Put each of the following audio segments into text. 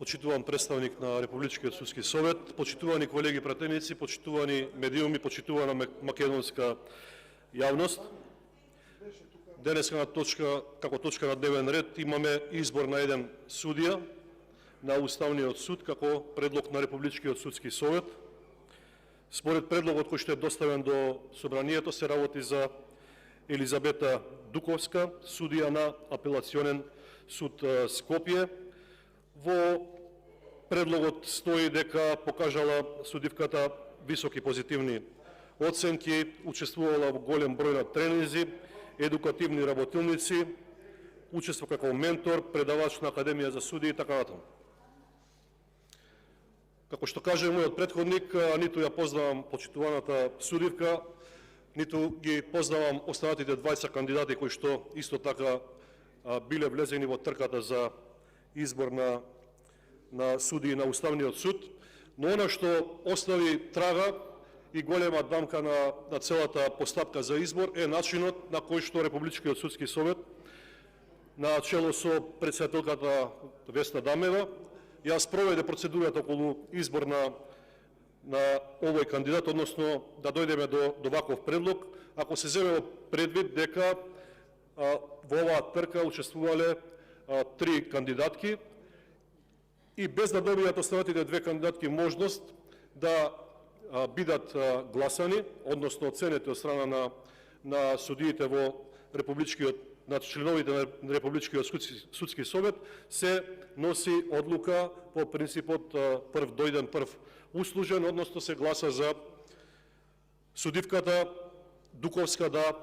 почитуван представник на Републичкиот судски совет, почитувани колеги пратеници, почитувани медиуми, почитувана македонска јавност. Денес како точка на дневен ред имаме избор на еден судија на Уставниот суд како предлог на Републичкиот судски совет. Според предлогот кој што е доставен до собранието се работи за Елизабета Дуковска, судија на Апелационен суд Скопје. Во предлогот стои дека покажала судивката високи позитивни оценки, учествувала во голем број на тренинзи, едукативни работилници, учество како ментор, предавач на Академија за судии и така натаму. Како што каже мојот претходник, ниту ја познавам почитуваната судивка, ниту ги познавам останатите двајца кандидати кои што исто така биле влезени во трката за избор на судии на Уставниот суд, но она што остави трага и голема дамка на целата постапка за избор е начинот на кој што Републичкиот судски совет на чело со претседателката Весна Дамева ја спроведе процедурата околу избор на овој кандидат, односно да дојдеме до ваков предлог, ако се земе предвид дека во оваа трка учествувале 3 кандидатки и без да добијат останатите 2 кандидатки можност да бидат гласани, односно оценети од страна на судиите во на членовите на Републичкиот судски совет, се носи одлука по принципот прв дојден, прв услужен, односно се гласа за судивката Дуковска да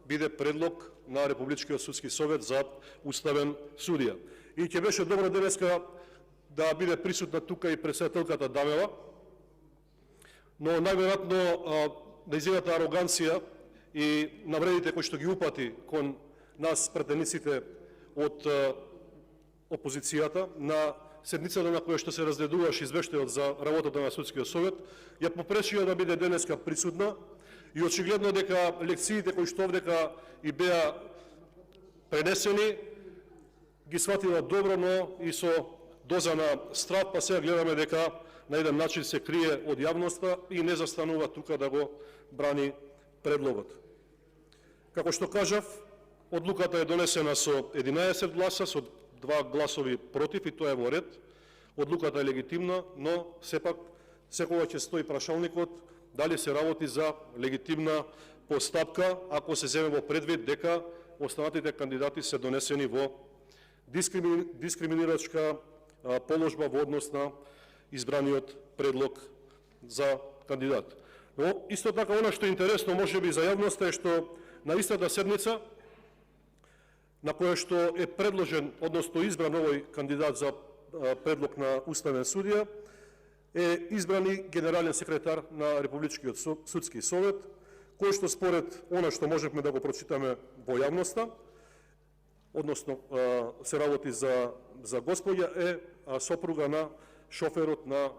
биде предлог на Републичкиот судски совет за уставен судија. И ќе беше добро денеска да биде присутна тука и претседателката Дамева, но најверојатно нејзината ароганција и навредите кои што ги упати кон нас пратениците од опозицијата на седницата на која што се разгледуваше извештајот за работата на судскиот совет, ја попречија да биде денеска присутна и очигледно дека лекциите кои што овдека и беа пренесени ги сватила добро, но и со доза на страв, па сега гледаме дека на еден начин се крие од јавноста и не застанува тука да го брани предлогот. Како што кажав, одлуката е донесена со 11 гласа, со 2 гласови против и тоа е во ред. Одлуката е легитимна, но сепак секогаш ќе стои прашалникот дали се работи за легитимна постапка, ако се земе во предвид дека останатите кандидати се донесени во дискриминирачка положба во однос на избраниот предлог за кандидат. Но исто така она што е интересно можеби за јавноста е што на истата седница на која што е предложен, односно избран овој кандидат за предлог на уставен судија, е избран и генерален секретар на Републичкиот судски совет, кој што според она што можевме да го прочитаме во јавноста, односно се работи за господја, е сопруга на шоферот на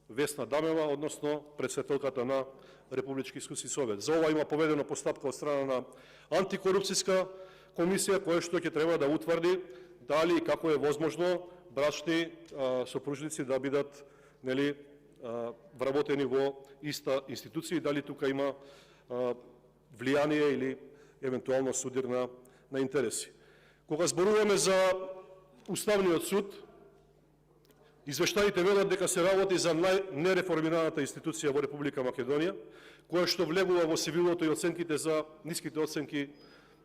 Весна Дамева, односно претседателката на Републички судски совет. За ова има поведено постапка од страна на антикорупцијска комисија, која што ќе треба да утврди дали и како е возможно брачни сопружници да бидат вработени во иста институција и дали тука има влијание или евентуално судир на интереси. Кога зборуваме за Уставниот суд, извештаите велат дека се работи за најнереформираната институција во Република Македонија, која што влегува во сивилото и оценките за ниските оценки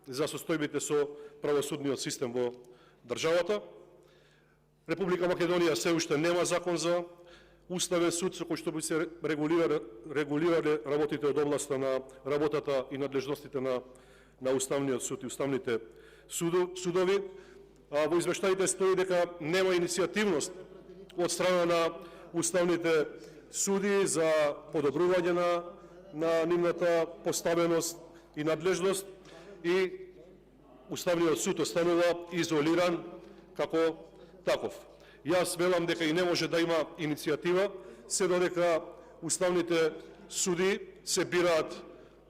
за состојбите со правосудниот систем во државата. Република Македонија се уште нема закон за уставен суд со кој што би се регулирале работите од областа на работата и надлежностите на Уставниот суд и уставните судови. Во извештаите стои дека нема иницијативност од страна на уставните суди за подобрување на нивната поставеност и надлежност и Уставниот суд останува изолиран како таков. Јас велам дека и не може да има иницијатива, се додека уставните суди се бираат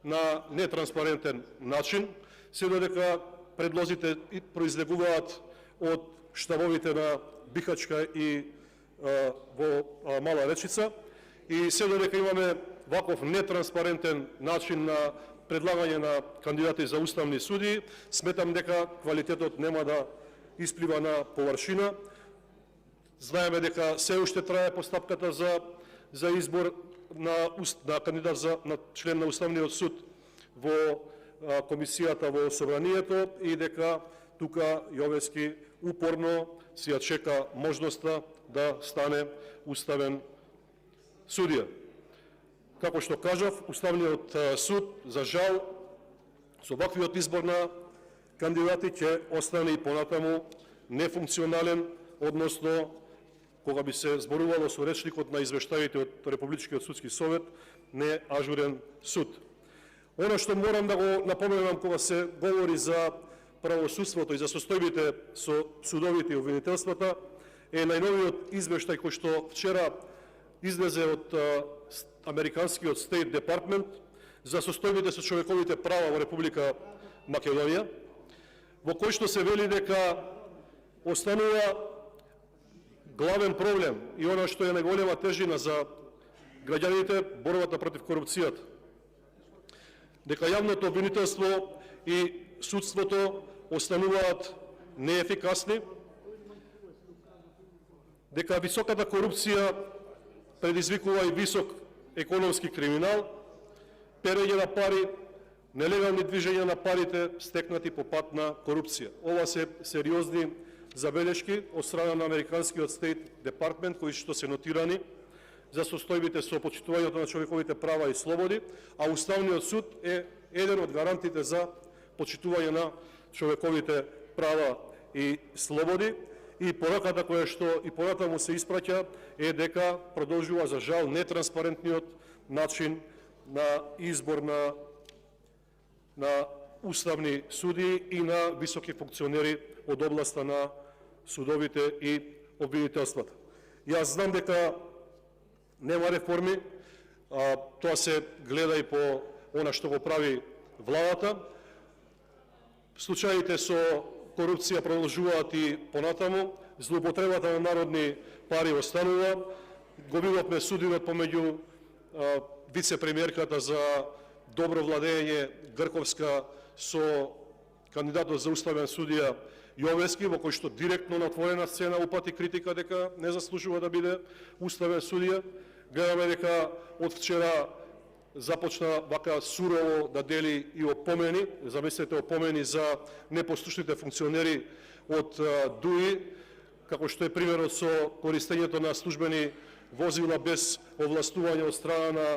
на нетранспарентен начин, се додека предлозите произлегуваат од штабовите на Бихачка и во Мала Речица. И се додека имаме ваков нетранспарентен начин на предлагање на кандидати за уставни судии, сметам дека квалитетот нема да исплива на површина. Знаеме дека се уште трае постапката за избор на кандидат на член на Уставниот суд во комисијата во Собранието и дека тука Јовески упорно си ја чека можноста да стане уставен судија. Како што кажав, Уставниот суд, за жал, со ваквиот избор на кандидати ќе остане и понатаму нефункционален, односно кога би се зборувало со речникот на извештаите од Републичкиот судски совет, не ажурен суд. Оно што морам да го напоменам кога се говори за правосудството и за состојбите со судовите и обвинителствата е најновиот извештај кој што вчера излезе од Американскиот State Department за состојбите со човековите права во Република Македонија, во кој што се вели дека останува главен проблем и оно што е најголема тежина за граѓаните, борбата против корупцијата. Дека јавното обвинителство и судството остануваат неефикасни, дека високата корупција предизвикува и висок економски криминал, перење на пари, нелегални движења на парите стекнати по пат на корупција. Ова се сериозни забелешки од страна на Американскиот State Department, кои што се нотирани за состојбите со почитувањето на човековите права и слободи, а Уставниот суд е еден од гарантите за почитување на човековите права и слободи. И пораката која што и понатаму се испраќа е дека продолжува за жал нетранспарентниот начин на избор на уставни судии и на високи функционери од областа на судовите и обвинителствата. Јас знам дека нема реформи, тоа се гледа и по она што го прави владата. Случаите со корупција продолжуваат и понатаму, злоупотребата на народни пари останува. Го видовме судивот помеѓу вице-премиерката за добро владење Грковска со кандидатот за уставен судија Јовески, во кој што директно на отворена сцена упати критика дека не заслужува да биде уставен судија. Гледаме дека од вчера започна вака сурово да дели и опомени, замислете опомени за непослушните функционери од ДУИ, како што е примерот со користењето на службени возила без овластување од страна на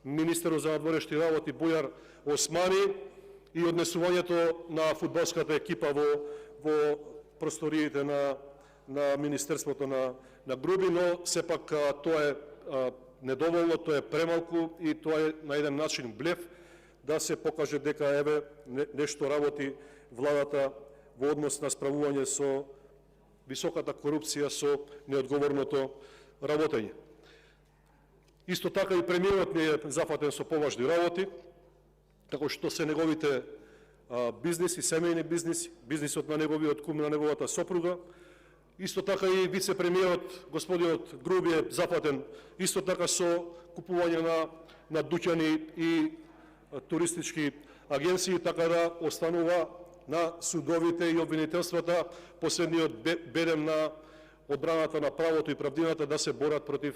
министерот за надворешни работи Бујар Османи и однесувањето на фудбалската екипа во просториите на Министерството на Груби, но сепак тоа е недоволно, тоа е премалку и тоа е на еден начин блеф да се покаже дека еве нешто работи владата во однос на справување со високата корупција, со неодговорното работење. Исто така и премиерот не е зафатен со поважни работи, како што се неговите бизниси, семејни бизниси, бизнисот на неговиот кум, на неговата сопруга. Исто така и вице-премиерот, господинот Груби, е зафатен исто така со купување на дуќани и туристички агенции, така да останува на судовите и обвинителствата последниот бедем на одбраната на правото и правдината да се борат против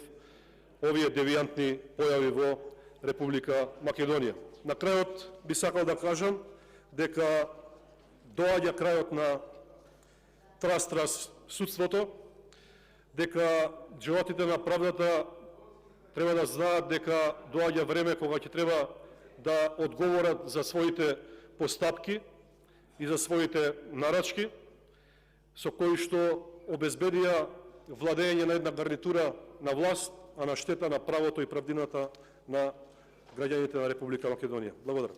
овие девијантни појави во Република Македонија. На крајот би сакал да кажам дека доаѓа крајот на трас судството, дека джелатите на правдата треба да знаат дека доаѓа време кога ќе треба да одговорат за своите постапки и за своите нарачки, со кои што обезбедија владење на една гарнитура на власт, а на штета на правото и правдината на граѓаните на Република Македонија. Благодарам.